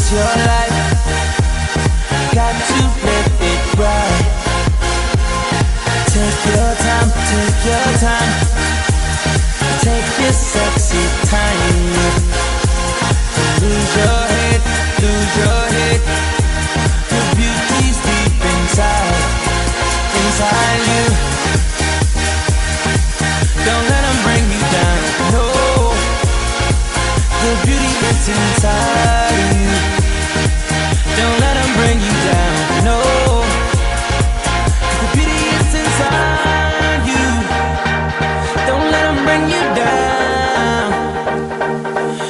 it's your life. Got to live it right. Take your time, take your time. Take this sexy time. Lose your head, lose your head. Your beauty's deep inside, inside you. Don't let them bring you down, no. The beauty is inside you. Don't let them bring you down, no. The beauty is inside you. Don't let them bring you down.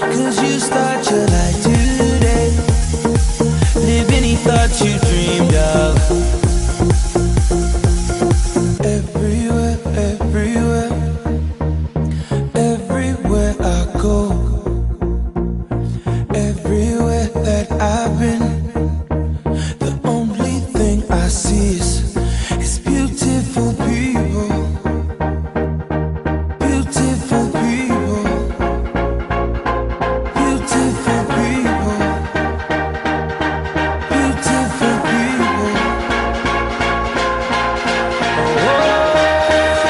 'Cause you start your life today. Live any thought you dreamed of. Everywhere, everywhere, everywhere I go. Everywhere that I've been, the only thing I see is beautiful people. Beautiful people. Beautiful people. Beautiful people.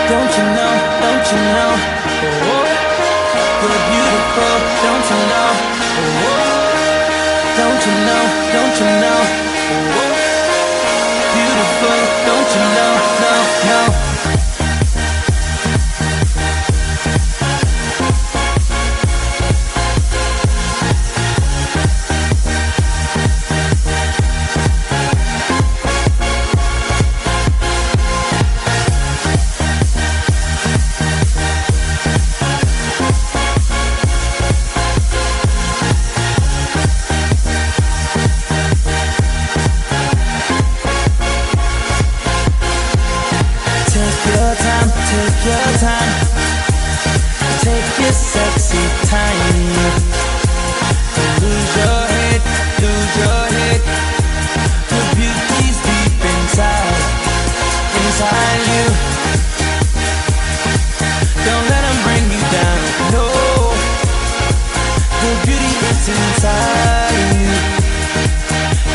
Don't you know, don't you know? You're beautiful, don't you know? Don't you know, don't you know? Beautiful, don't you know, no, no. Take your time, take your time. Take this sexy time. Lose your head, lose your head. Your beauty's deep inside, inside you. Don't let them bring you down, no. The beauty is inside you.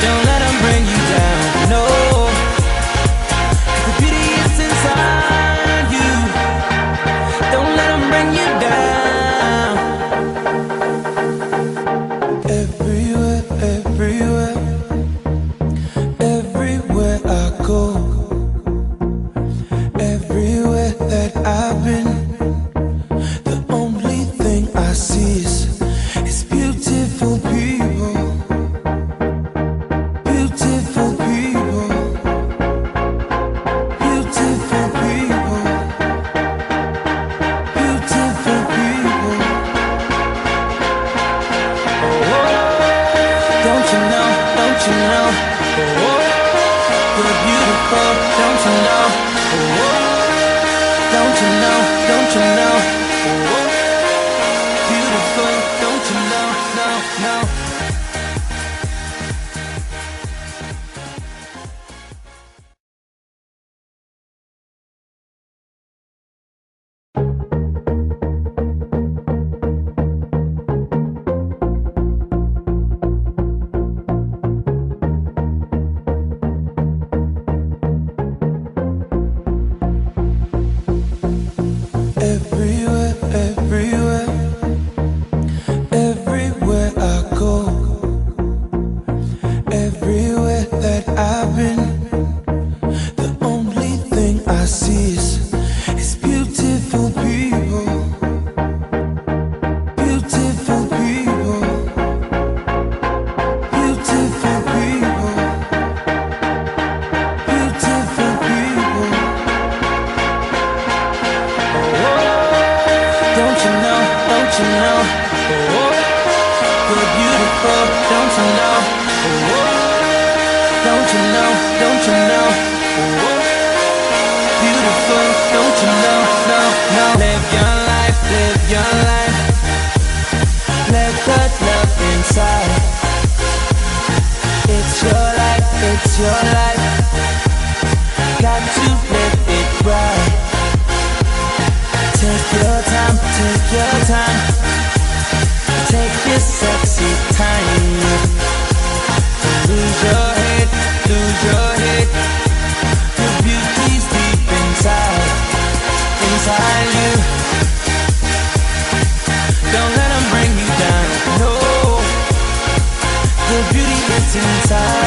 Don't let them bring you down, no. The beauty is inside you. Don't let them bring you down. Everywhere, everywhere, everywhere I go. Everywhere that I've been, the only thing I see is beautiful people. Beautiful people. Beautiful people. Beautiful people. Don't you know, don't you know? You're beautiful, don't you know? Don't you know, don't you know? Beautiful, don't you know, no, no. Everywhere, everywhere, everywhere I go. Everywhere that I've been, the only thing I see is beautiful people. Beautiful people. Beautiful people. Beautiful people. Don't you know, don't you know? You're beautiful, don't you know? Don't you know, don't you know? Beautiful, don't you know, no, no. Live your life, live your life. Let that love inside. It's your life, it's your life. Got to live it right. Take your time, take your time. Take this sexy time. lose your head. The beauty's deep inside you. Don't let them bring you down, no. The beauty is inside.